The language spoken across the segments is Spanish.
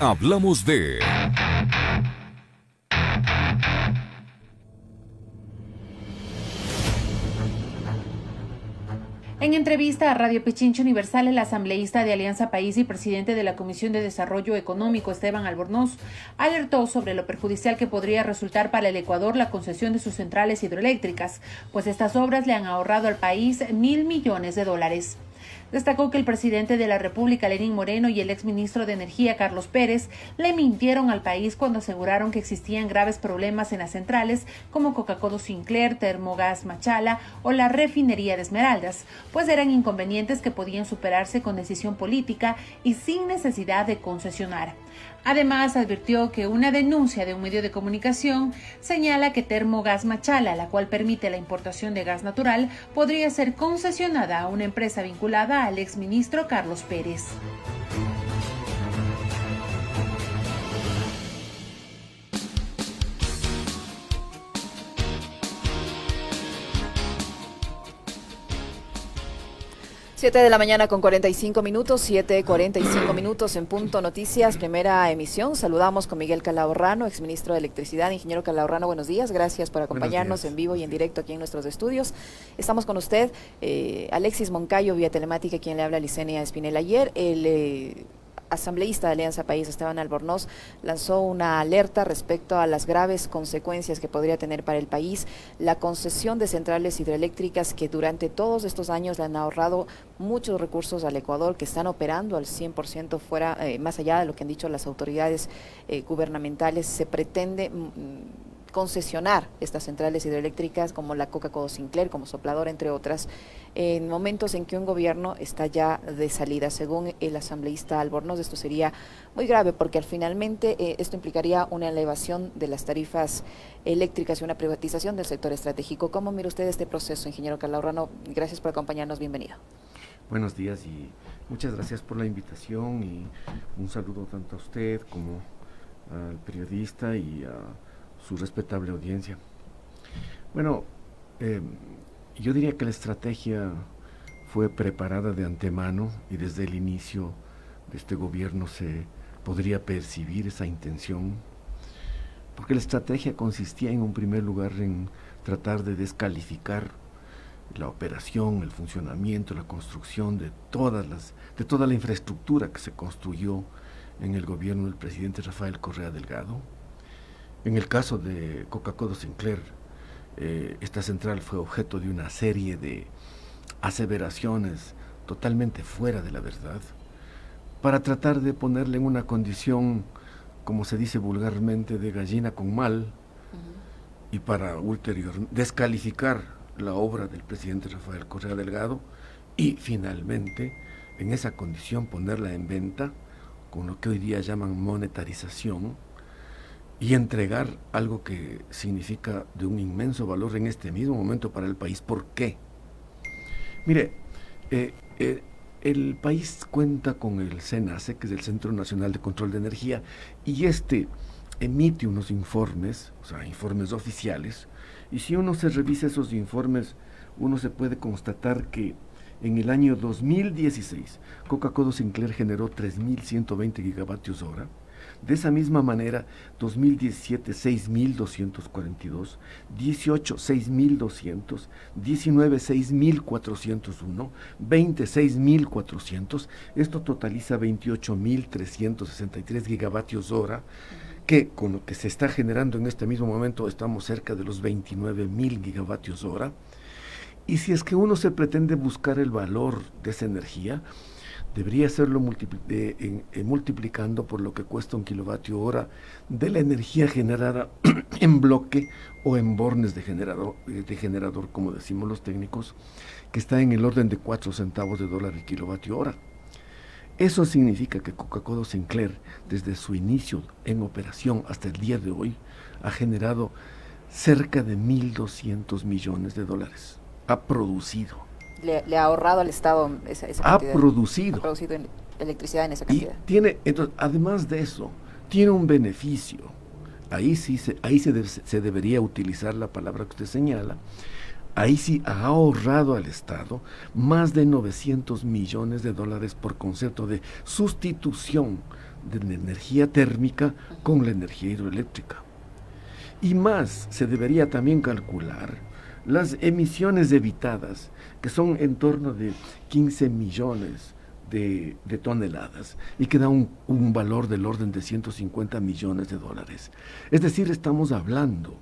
Hablamos de... En entrevista a Radio Pichincha Universal, el asambleísta de Alianza País y presidente de la Comisión de Desarrollo Económico, Esteban Albornoz, alertó sobre lo perjudicial que podría resultar para el Ecuador la concesión de sus centrales hidroeléctricas, pues estas obras le han ahorrado al país $1.000 millones. Destacó que el presidente de la República, Lenín Moreno, y el exministro de Energía, Carlos Pérez, le mintieron al país cuando aseguraron que existían graves problemas en las centrales como Coca-Cola Sinclair, Termogas Machala o la refinería de Esmeraldas, pues eran inconvenientes que podían superarse con decisión política y sin necesidad de concesionar. Además, advirtió que una denuncia de un medio de comunicación señala que Termogas Machala, la cual permite la importación de gas natural, podría ser concesionada a una empresa vinculada al exministro Carlos Pérez. 7:45 a.m, 7:45 en Punto Noticias, primera emisión. Saludamos con Miguel Calahorrano, exministro de Electricidad. Ingeniero Calahorrano, buenos días. Gracias por acompañarnos en vivo y en directo aquí en nuestros estudios. Estamos con usted, Alexis Moncayo, vía telemática, quien le habla, Licenia Espinel. Ayer el asambleísta de Alianza País, Esteban Albornoz, lanzó una alerta respecto a las graves consecuencias que podría tener para el país la concesión de centrales hidroeléctricas que durante todos estos años le han ahorrado muchos recursos al Ecuador, que están operando al 100% fuera, más allá de lo que han dicho las autoridades gubernamentales. Se pretende concesionar estas centrales hidroeléctricas como la Coca-Cola Sinclair, como Soplador, entre otras, en momentos en que un gobierno está ya de salida. Según el asambleísta Albornoz, esto sería muy grave porque finalmente esto implicaría una elevación de las tarifas eléctricas y una privatización del sector estratégico. ¿Cómo mira usted este proceso, ingeniero Calahorrano? Gracias por acompañarnos, bienvenido. Buenos días y muchas gracias por la invitación y un saludo tanto a usted como al periodista y a su respetable audiencia. Bueno, yo diría que la estrategia fue preparada de antemano y desde el inicio de este gobierno se podría percibir esa intención, porque la estrategia consistía en un primer lugar en tratar de descalificar la operación, el funcionamiento, la construcción de toda la infraestructura que se construyó en el gobierno del presidente Rafael Correa Delgado. En el caso de Coca-Cola Sinclair, esta central fue objeto de una serie de aseveraciones totalmente fuera de la verdad, para tratar de ponerle en una condición, como se dice vulgarmente, de gallina con mal, y para ulterior descalificar la obra del presidente Rafael Correa Delgado, y finalmente, en esa condición, ponerla en venta, con lo que hoy día llaman monetarización, y entregar algo que significa de un inmenso valor en este mismo momento para el país. ¿Por qué? Mire, el país cuenta con el CENACE, que es el Centro Nacional de Control de Energía, y este emite unos informes, o sea, informes oficiales, y si uno se revisa esos informes, uno se puede constatar que en el año 2016, Coca-Cola Sinclair generó 3.120 gigavatios hora. De esa misma manera, 2017, 6.242, 18, 6.200, 19, 6.401, 20, 6.400, esto totaliza 28.363 gigavatios hora, que con lo que se está generando en este mismo momento estamos cerca de los 29.000 gigavatios hora. Y si es que uno se pretende buscar el valor de esa energía, debería hacerlo multiplicando por lo que cuesta un kilovatio hora de la energía generada en bloque o en bornes de generador, como decimos los técnicos, que está en el orden de 4 centavos de dólar el kilovatio hora. Eso significa que Coca-Cola Sinclair, desde su inicio en operación hasta el día de hoy, ha generado cerca de 1.200 millones de dólares. Ha producido. Le ha ahorrado al Estado esa cantidad. Ha producido electricidad en esa cantidad. Y tiene, entonces, además de eso, tiene un beneficio. Ahí sí se debería utilizar la palabra que usted señala. Ahí sí ha ahorrado al Estado más de 900 millones de dólares por concepto de sustitución de la energía térmica con la energía hidroeléctrica. Y más, se debería también calcular las emisiones evitadas, que son en torno de 15 millones de toneladas y que da un valor del orden de 150 millones de dólares. Es decir, estamos hablando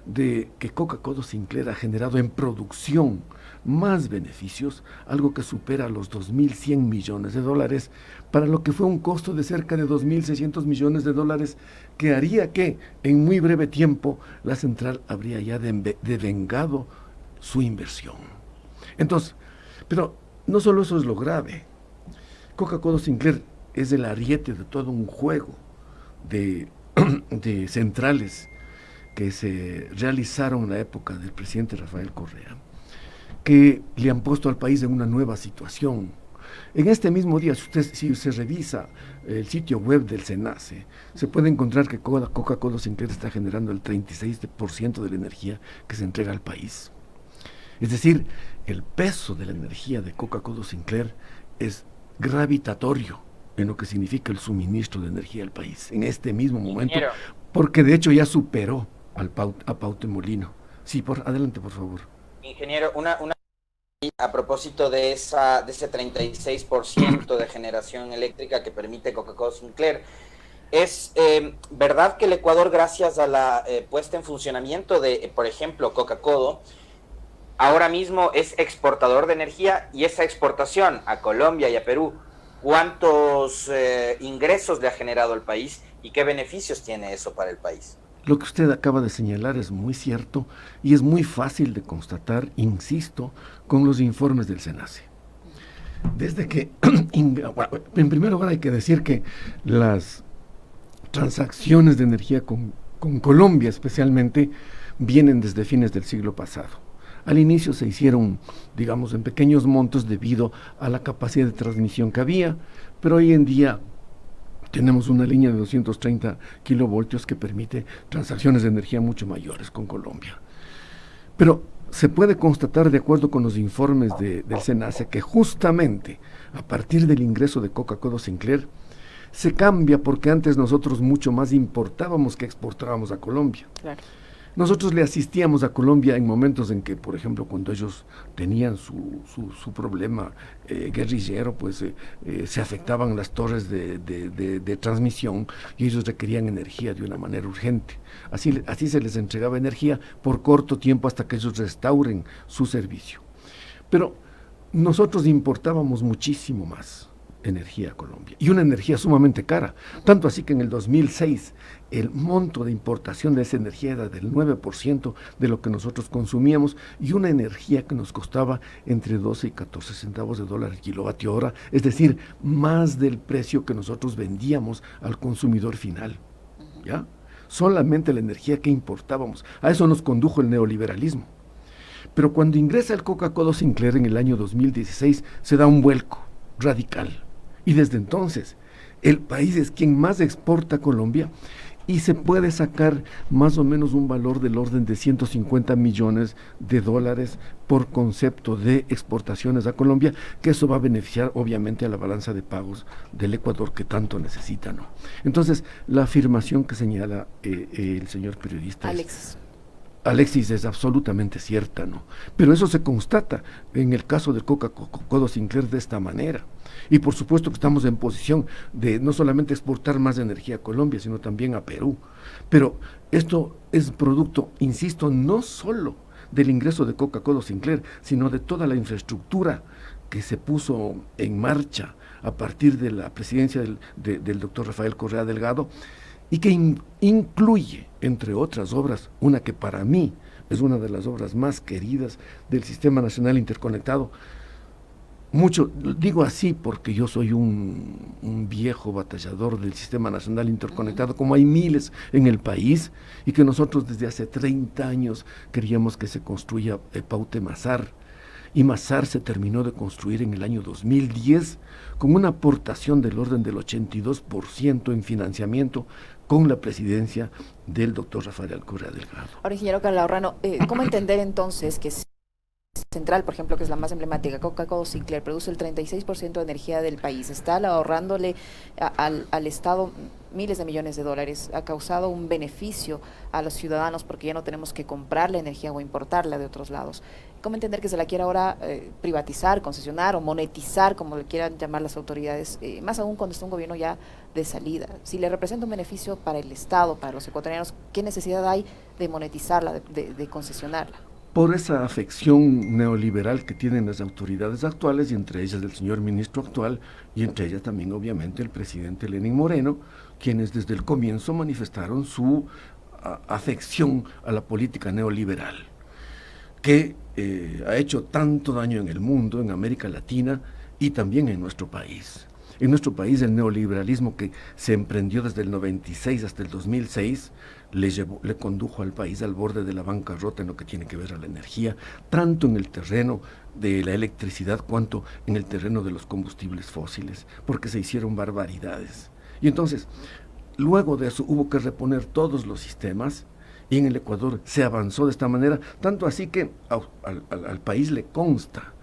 de que Coca-Cola Sinclair ha generado en producción más beneficios, algo que supera los 2.100 millones de dólares, para lo que fue un costo de cerca de 2.600 millones de dólares, que haría que en muy breve tiempo la central habría ya devengado su inversión. Entonces, pero no solo eso es lo grave. Coca-Cola Sinclair es el ariete de todo un juego de centrales que se realizaron en la época del presidente Rafael Correa, que le han puesto al país en una nueva situación. En este mismo día, si usted revisa el sitio web del SENACE, se puede encontrar que Coca-Cola Sinclair está generando el 36% de la energía que se entrega al país. Es decir, el peso de la energía de Coca-Cola Sinclair es gravitatorio en lo que significa el suministro de energía al país en este mismo momento, porque de hecho ya superó a Paute Molino. Sí, adelante, por favor. Ingeniero, a propósito de ese 36% de generación eléctrica que permite Coca-Cola Sinclair, ¿es verdad que el Ecuador, gracias a la puesta en funcionamiento de, por ejemplo, Coca-Cola, ahora mismo es exportador de energía, y esa exportación a Colombia y a Perú, cuántos ingresos le ha generado al país y qué beneficios tiene eso para el país? Lo que usted acaba de señalar es muy cierto y es muy fácil de constatar, insisto, con los informes del SENACE. Desde que, en primer lugar hay que decir que las transacciones de energía con Colombia especialmente vienen desde fines del siglo pasado. Al inicio se hicieron, digamos, en pequeños montos debido a la capacidad de transmisión que había, pero hoy en día tenemos una línea de 230 kilovoltios que permite transacciones de energía mucho mayores con Colombia. Pero se puede constatar, de acuerdo con los informes del SENACE, que justamente a partir del ingreso de Coca-Cola Sinclair se cambia, porque antes nosotros mucho más importábamos que exportábamos a Colombia. Claro. Nosotros le asistíamos a Colombia en momentos en que, por ejemplo, cuando ellos tenían su problema guerrillero, pues se afectaban las torres de transmisión y ellos requerían energía de una manera urgente. Así se les entregaba energía por corto tiempo hasta que ellos restauren su servicio. Pero nosotros importábamos muchísimo más energía a Colombia, y una energía sumamente cara, tanto así que en el 2006 el monto de importación de esa energía era del 9% de lo que nosotros consumíamos, y una energía que nos costaba entre 12 y 14 centavos de dólar el kilovatio hora, es decir, más del precio que nosotros vendíamos al consumidor final, ¿ya? Solamente la energía que importábamos. A eso nos condujo el neoliberalismo. Pero cuando ingresa el Coca-Cola Sinclair en el año 2016, se da un vuelco radical. Y desde entonces, el país es quien más exporta a Colombia, y se puede sacar más o menos un valor del orden de 150 millones de dólares por concepto de exportaciones a Colombia, que eso va a beneficiar obviamente a la balanza de pagos del Ecuador, que tanto necesita, ¿no? Entonces, la afirmación que señala el señor periodista Alexis es absolutamente cierta, ¿no? Pero eso se constata en el caso de Coca-Cola Sinclair de esta manera. Y por supuesto que estamos en posición de no solamente exportar más energía a Colombia, sino también a Perú. Pero esto es producto, insisto, no solo del ingreso de Coca-Cola Sinclair, sino de toda la infraestructura que se puso en marcha a partir de la presidencia del doctor Rafael Correa Delgado, y que incluye, entre otras obras, una que para mí es una de las obras más queridas del Sistema Nacional Interconectado. Mucho, digo así porque yo soy un viejo batallador del Sistema Nacional Interconectado, como hay miles en el país, y que nosotros desde hace 30 años queríamos que se construya Paute-Mazar, y Mazar se terminó de construir en el año 2010 con una aportación del orden del 82% en financiamiento, con la presidencia del doctor Rafael Correa Delgado. Ahora, ingeniero Calahorrano, ¿cómo entender entonces que central, por ejemplo, que es la más emblemática, Coca-Cola Sinclair, produce el 36% de energía del país, está ahorrándole al Estado miles de millones de dólares, ha causado un beneficio a los ciudadanos porque ya no tenemos que comprar la energía o importarla de otros lados. ¿Cómo entender que se la quiera ahora privatizar, concesionar o monetizar, como le quieran llamar las autoridades, más aún cuando está un gobierno ya de salida? Si le representa un beneficio para el Estado, para los ecuatorianos, ¿qué necesidad hay de monetizarla, de concesionarla? Por esa afección neoliberal que tienen las autoridades actuales, y entre ellas el señor ministro actual, y entre ellas también obviamente el presidente Lenín Moreno, quienes desde el comienzo manifestaron su afección a la política neoliberal, que ha hecho tanto daño en el mundo, en América Latina y también en nuestro país. En nuestro país el neoliberalismo que se emprendió desde el 96 hasta el 2006 le condujo al país al borde de la bancarrota en lo que tiene que ver a la energía, tanto en el terreno de la electricidad cuanto en el terreno de los combustibles fósiles, porque se hicieron barbaridades. Y entonces, luego de eso hubo que reponer todos los sistemas, y en el Ecuador se avanzó de esta manera, tanto así que al país le consta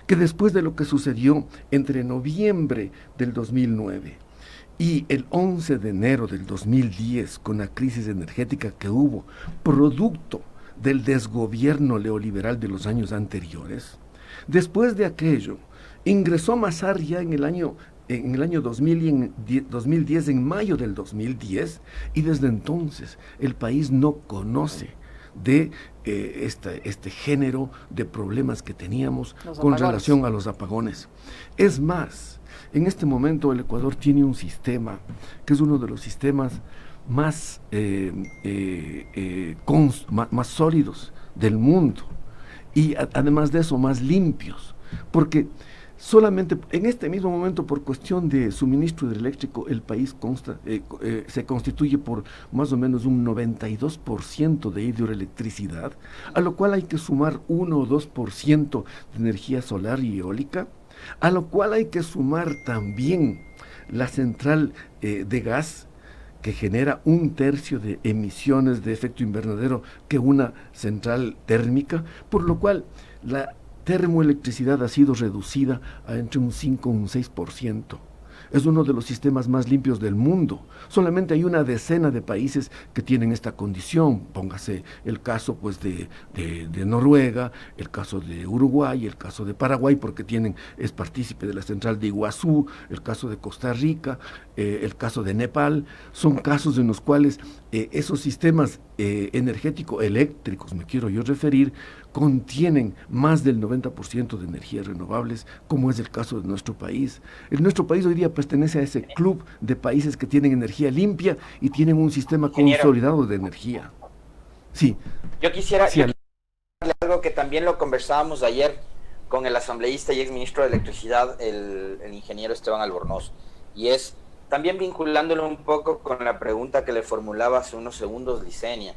que después de lo que sucedió entre noviembre del 2009 y el 11 de enero del 2010, con la crisis energética que hubo, producto del desgobierno neoliberal de los años anteriores, después de aquello, ingresó Massar ya en el año 2000 y en 2010, en mayo del 2010, y desde entonces el país no conoce de este género de problemas que teníamos con relación a los apagones. Es más, en este momento el Ecuador tiene un sistema que es uno de los sistemas más sólidos del mundo, y además de eso más limpios, porque solamente en este mismo momento, por cuestión de suministro eléctrico, el país se constituye por más o menos un 92% de hidroelectricidad, a lo cual hay que sumar 1 o 2% de energía solar y eólica, a lo cual hay que sumar también la central de gas, que genera 1/3 de emisiones de efecto invernadero que una central térmica, por lo cual la termoelectricidad ha sido reducida a entre un 5 y un 6%. Es uno de los sistemas más limpios del mundo. Solamente hay una decena de países que tienen esta condición. Póngase el caso pues de Noruega, el caso de Uruguay, el caso de Paraguay, porque es partícipe de la central de Iguazú, el caso de Costa Rica, el caso de Nepal. Son casos en los cuales esos sistemas energéticos eléctricos, me quiero yo referir, contienen más del 90% de energías renovables, como es el caso de nuestro país. Nuestro país hoy día pertenece a ese club de países que tienen energía limpia y tienen un sistema consolidado de energía. Sí. Yo quisiera algo que también lo conversábamos ayer con el asambleísta y exministro de Electricidad, el ingeniero Esteban Albornoz, y es también vinculándolo un poco con la pregunta que le formulaba hace unos segundos Licenia,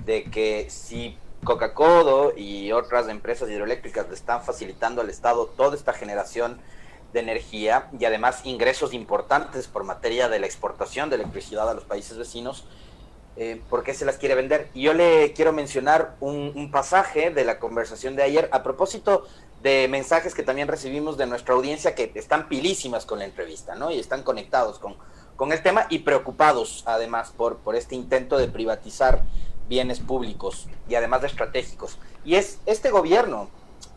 de que si Coca-Cola y otras empresas hidroeléctricas le están facilitando al Estado toda esta generación de energía y además ingresos importantes por materia de la exportación de electricidad a los países vecinos, ¿por qué se las quiere vender? Y yo le quiero mencionar un pasaje de la conversación de ayer a propósito de mensajes que también recibimos de nuestra audiencia que están pilísimas con la entrevista, ¿no? Y están conectados con el tema y preocupados además por este intento de privatizar bienes públicos y además de estratégicos. Y es este gobierno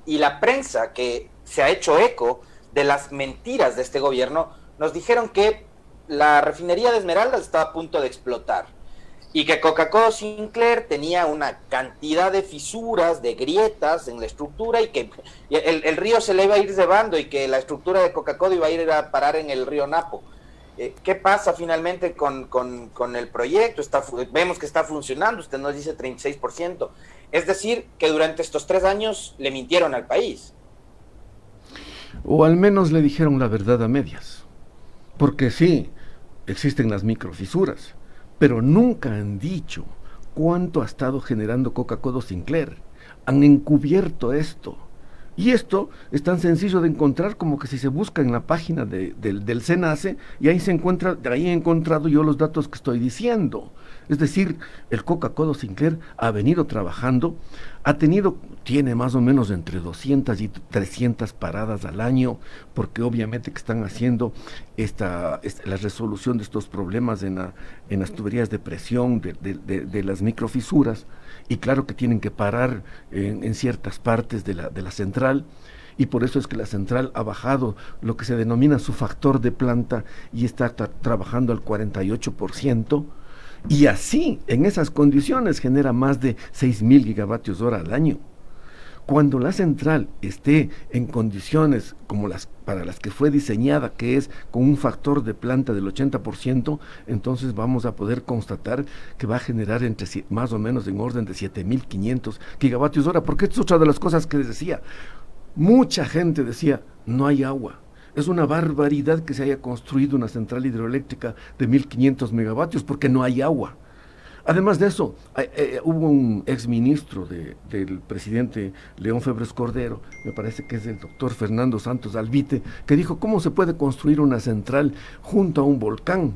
y la prensa que se ha hecho eco de las mentiras de este gobierno, nos dijeron que la refinería de Esmeraldas estaba a punto de explotar y que Coca-Cola Sinclair tenía una cantidad de fisuras, de grietas en la estructura y que el río se le iba a ir cebando y que la estructura de Coca-Cola iba a ir a parar en el río Napo. ¿Qué pasa finalmente con el proyecto? Vemos que está funcionando, usted nos dice 36%. Es decir, que durante estos 3 años le mintieron al país. O al menos le dijeron la verdad a medias. Porque sí, existen las microfisuras, pero nunca han dicho cuánto ha estado generando Coca-Cola Sinclair. Han encubierto esto. Y esto es tan sencillo de encontrar como que si se busca en la página del SENACE, y ahí ahí he encontrado yo los datos que estoy diciendo. Es decir, el Coca-Cola Sinclair ha venido trabajando tiene más o menos entre 200 y 300 paradas al año, porque obviamente que están haciendo la resolución de estos problemas en las tuberías de presión, de las microfisuras, y claro que tienen que parar en ciertas partes de la central, y por eso es que la central ha bajado lo que se denomina su factor de planta y está trabajando al 48%, y así, en esas condiciones, genera más de 6.000 gigavatios hora al año. Cuando la central esté en condiciones como para las que fue diseñada, que es con un factor de planta del 80%, entonces vamos a poder constatar que va a generar más o menos en orden de 7.500 gigavatios hora, porque esto es otra de las cosas que les decía. Mucha gente decía, no hay agua. Es una barbaridad que se haya construido una central hidroeléctrica de 1.500 megavatios porque no hay agua. Además de eso, hubo un exministro del presidente León Febres Cordero, me parece que es el doctor Fernando Santos Alvite, que dijo, ¿cómo se puede construir una central junto a un volcán?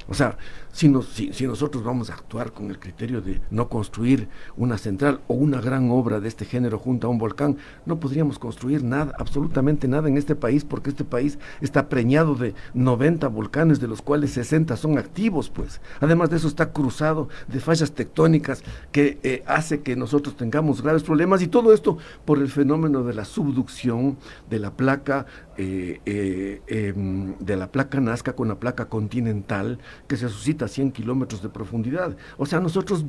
O sea, si nosotros vamos a actuar con el criterio de no construir una central o una gran obra de este género junto a un volcán, no podríamos construir nada, absolutamente nada en este país, porque este país está preñado de 90 volcanes, de los cuales 60 son activos, pues. Además de eso está cruzado de fallas tectónicas que hace que nosotros tengamos graves problemas, y todo esto por el fenómeno de la subducción de la placa Nazca con la placa continental, que se suscita a 100 kilómetros de profundidad. O sea, nosotros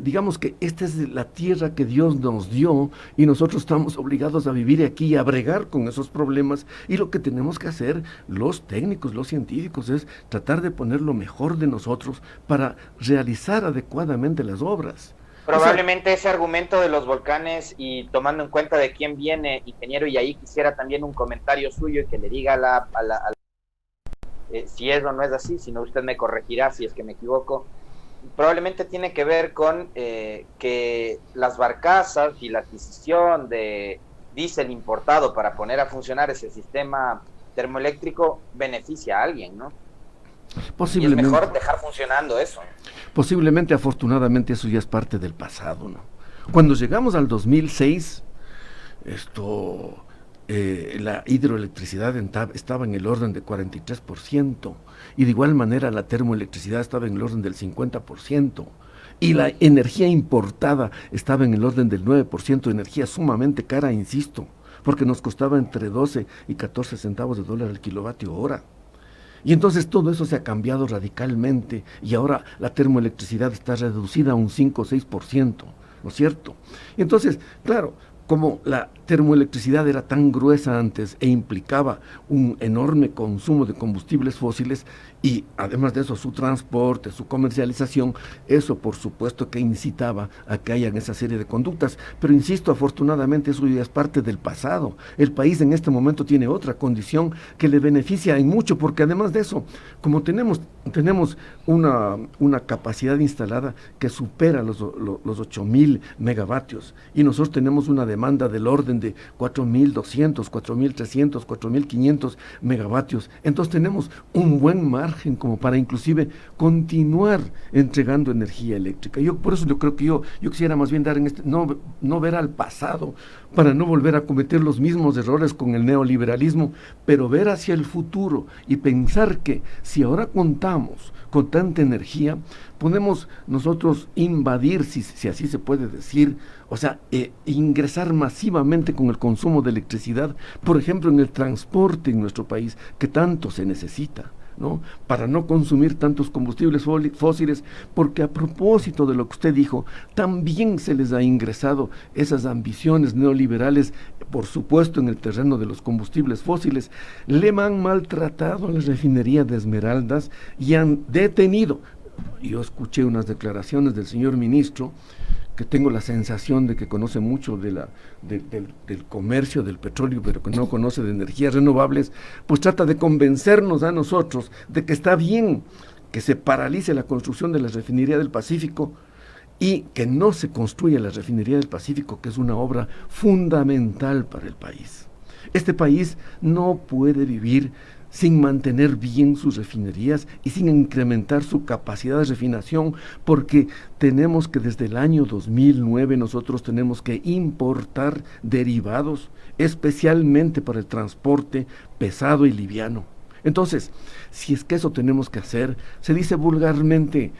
digamos que esta es la tierra que Dios nos dio, y nosotros estamos obligados a vivir aquí y a bregar con esos problemas, y lo que tenemos que hacer los técnicos, los científicos, es tratar de poner lo mejor de nosotros para realizar adecuadamente las obras. Probablemente ese argumento de los volcanes, y tomando en cuenta de quién viene, ingeniero, y ahí quisiera también un comentario suyo y que le diga si es o no es así, si no usted me corregirá si es que me equivoco, probablemente tiene que ver con que las barcazas y la adquisición de diésel importado para poner a funcionar ese sistema termoeléctrico beneficia a alguien, ¿no? Posiblemente. Y es mejor dejar funcionando eso. Posiblemente, afortunadamente, eso ya es parte del pasado, ¿no? Cuando llegamos al 2006, la hidroelectricidad estaba en el orden de 43%, y de igual manera la termoelectricidad estaba en el orden del 50%, y la energía importada estaba en el orden del 9%, energía sumamente cara, insisto, porque nos costaba entre 12 y 14 centavos de dólar el kilovatio hora. Y entonces todo eso se ha cambiado radicalmente, y ahora la termoelectricidad está reducida a un 5 o 6%, ¿no es cierto? Y entonces, claro, como la termoelectricidad era tan gruesa antes e implicaba un enorme consumo de combustibles fósiles, y además de eso su transporte, su comercialización, eso por supuesto que incitaba a que hayan esa serie de conductas. Pero insisto, afortunadamente eso ya es parte del pasado. El país en este momento tiene otra condición que le beneficia en mucho, porque además de eso, como tenemos una capacidad instalada que supera los 8.000 megavatios, y nosotros tenemos una demanda del orden de 4.200, 4.300, 4.500 megavatios, entonces tenemos un buen margen como para inclusive continuar entregando energía eléctrica. Por eso yo creo que yo quisiera más bien dar no ver al pasado para no volver a cometer los mismos errores con el neoliberalismo, pero ver hacia el futuro y pensar que si ahora contamos con tanta energía, podemos nosotros invadir, si así se puede decir, o sea, ingresar masivamente con el consumo de electricidad, por ejemplo, en el transporte en nuestro país, que tanto se necesita, ¿no? Para no consumir tantos combustibles fósiles, porque a propósito de lo que usted dijo, también se les ha ingresado esas ambiciones neoliberales, por supuesto en el terreno de los combustibles fósiles. Le han maltratado a la refinería de Esmeraldas y han detenido. Yo escuché unas declaraciones del señor ministro, que tengo la sensación de que conoce mucho del comercio del petróleo, pero que no conoce de energías renovables, pues trata de convencernos a nosotros de que está bien que se paralice la construcción de la refinería del Pacífico y que no se construya la refinería del Pacífico, que es una obra fundamental para el país. Este país no puede vivir sin mantener bien sus refinerías y sin incrementar su capacidad de refinación, porque tenemos que desde el año 2009 nosotros tenemos que importar derivados, especialmente para el transporte pesado y liviano. Entonces, si es que eso tenemos que hacer, se dice vulgarmente,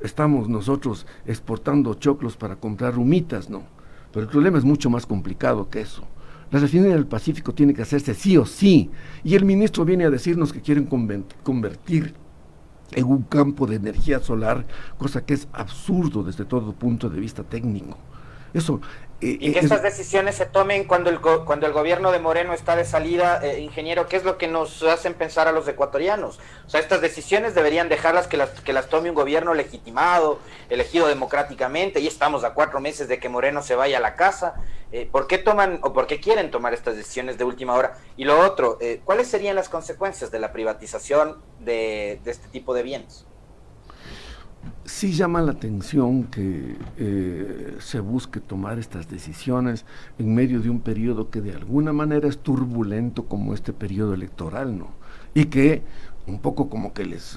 estamos nosotros exportando choclos para comprar humitas, ¿no? Pero el problema es mucho más complicado que eso. La refinería del Pacífico tiene que hacerse sí o sí, y el ministro viene a decirnos que quieren convertir en un campo de energía solar, cosa que es absurdo desde todo punto de vista técnico. Eso y que estas decisiones se tomen cuando el gobierno de Moreno está de salida, ingeniero, ¿qué es lo que nos hacen pensar a los ecuatorianos? O sea, estas decisiones deberían dejarlas que las tome un gobierno legitimado, elegido democráticamente, y estamos a 4 meses de que Moreno se vaya a la casa. ¿Por qué toman o por qué quieren tomar estas decisiones de última hora? Y lo otro, ¿cuáles serían las consecuencias de la privatización de este tipo de bienes? Sí llama la atención que se busque tomar estas decisiones en medio de un periodo que de alguna manera es turbulento como este periodo electoral, ¿no? Y que un poco como que les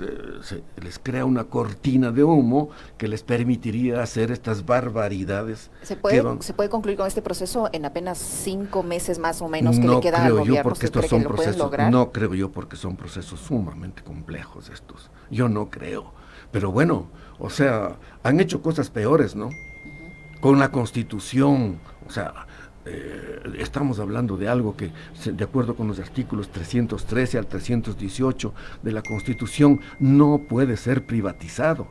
crea una cortina de humo que les permitiría hacer estas barbaridades. ¿Se puede concluir con este proceso en apenas 5 meses más o menos que le queda al gobierno? No creo yo, porque son procesos sumamente complejos estos. Yo no creo. Pero bueno, o sea, han hecho cosas peores, ¿no? Con la Constitución, o sea, estamos hablando de algo que, de acuerdo con los artículos 313 al 318 de la Constitución, no puede ser privatizado,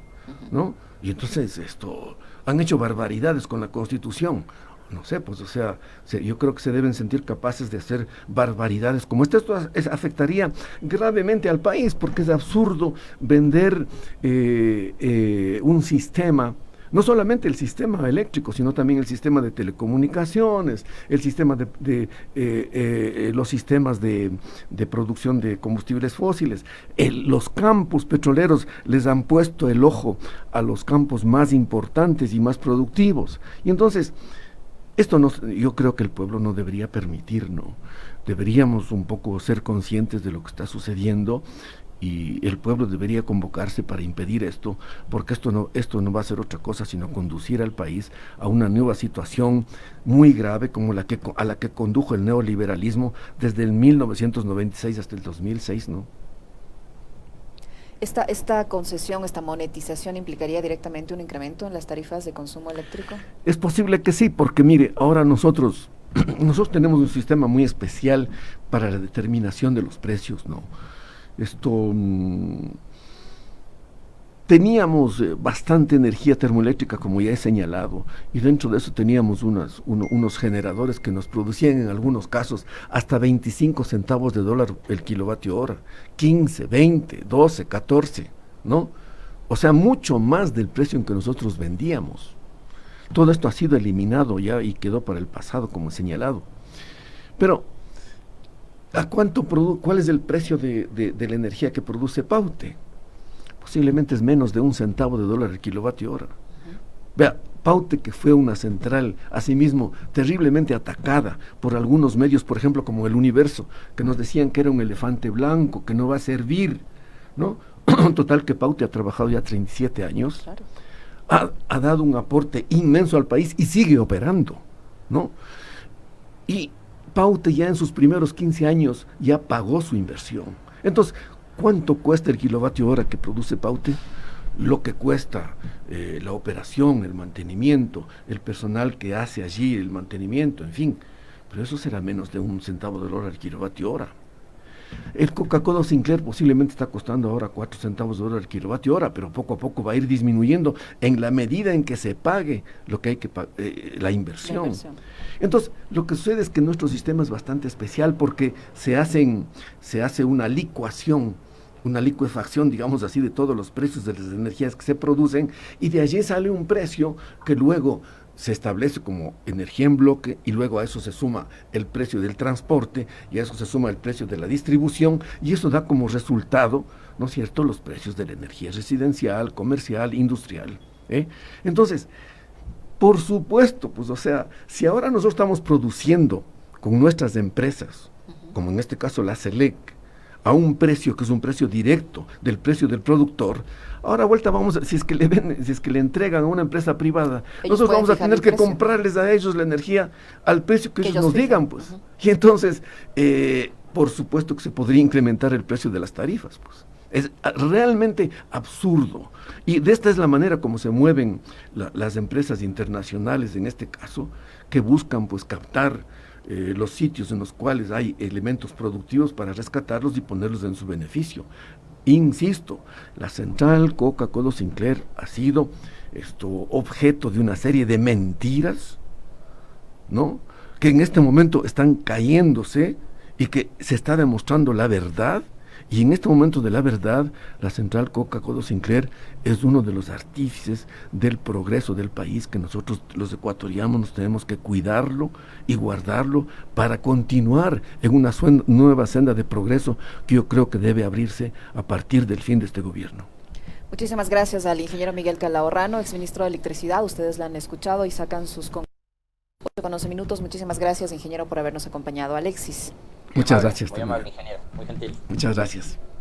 ¿no? Y entonces han hecho barbaridades con la Constitución. No sé, pues, o sea, yo creo que se deben sentir capaces de hacer barbaridades como esta. Esto afectaría gravemente al país, porque es absurdo vender un sistema, no solamente el sistema eléctrico, sino también el sistema de telecomunicaciones, el sistema los sistemas de producción de combustibles fósiles. Los campos petroleros les han puesto el ojo a los campos más importantes y más productivos. Y entonces, yo creo que el pueblo no debería permitir, ¿no? Deberíamos un poco ser conscientes de lo que está sucediendo, y el pueblo debería convocarse para impedir esto, porque esto no va a ser otra cosa sino conducir al país a una nueva situación muy grave como a la que condujo el neoliberalismo desde el 1996 hasta el 2006, ¿no? ¿Esta concesión, esta monetización implicaría directamente un incremento en las tarifas de consumo eléctrico? Es posible que sí, porque mire, ahora nosotros tenemos un sistema muy especial para la determinación de los precios, ¿no? Teníamos bastante energía termoeléctrica, como ya he señalado, y dentro de eso teníamos unos generadores que nos producían en algunos casos hasta 25 centavos de dólar el kilovatio hora, 15, 20, 12, 14, ¿no? O sea, mucho más del precio en que nosotros vendíamos. Todo esto ha sido eliminado ya y quedó para el pasado, como he señalado. Pero, ¿cuál es el precio de la energía que produce Paute? Posiblemente es menos de 1 centavo de dólar el kilovatio hora. Vea, Paute, que fue una central, asimismo, terriblemente atacada por algunos medios, por ejemplo, como El Universo, que nos decían que era un elefante blanco, que no va a servir, ¿no? Total, que Paute ha trabajado ya 37 años, claro. Ha dado un aporte inmenso al país y sigue operando, ¿no? Y Paute ya en sus primeros 15 años ya pagó su inversión. Entonces, ¿cuánto cuesta el kilovatio hora que produce Paute? Lo que cuesta la operación, el mantenimiento, el personal que hace allí el mantenimiento, en fin. Pero eso será menos de 1 centavo de dólar al kilovatio hora. El Coca-Cola Sinclair posiblemente está costando ahora 4 centavos de dólar al kilovatio hora, pero poco a poco va a ir disminuyendo en la medida en que se pague lo que hay que la inversión. Entonces, lo que sucede es que nuestro sistema es bastante especial porque se hace una licuación, una licuefacción, digamos así, de todos los precios de las energías que se producen, y de allí sale un precio que luego se establece como energía en bloque, y luego a eso se suma el precio del transporte, y a eso se suma el precio de la distribución, y eso da como resultado, ¿no es cierto?, los precios de la energía residencial, comercial, industrial, ¿eh? Entonces, por supuesto, pues, o sea, si ahora nosotros estamos produciendo con nuestras empresas, como en este caso la CELEC, a un precio que es un precio directo del precio del productor, ahora vuelta vamos, si es que le entregan a una empresa privada, nosotros vamos a tener que comprarles a ellos la energía al precio que ellos nos digan, pues. Y entonces, por supuesto que se podría incrementar el precio de las tarifas, pues. Es realmente absurdo. Y de esta es la manera como se mueven las empresas internacionales, en este caso, que buscan pues captar los sitios en los cuales hay elementos productivos para rescatarlos y ponerlos en su beneficio. Insisto, la central Coca-Cola Sinclair ha sido objeto de una serie de mentiras, ¿no?, que en este momento están cayéndose y que se está demostrando la verdad. Y en este momento de la verdad, la central Coca-Cola Sinclair es uno de los artífices del progreso del país, que nosotros los ecuatorianos nos tenemos que cuidarlo y guardarlo para continuar en una nueva senda de progreso que yo creo que debe abrirse a partir del fin de este gobierno. Muchísimas gracias al ingeniero Miguel Calahorrano, exministro de Electricidad. Ustedes la han escuchado y sacan sus conclusiones. Con 11 minutos. Muchísimas gracias, ingeniero, por habernos acompañado. Alexis. Muchas gracias. Muy amable, ingeniero. Muy gentil. Muchas gracias.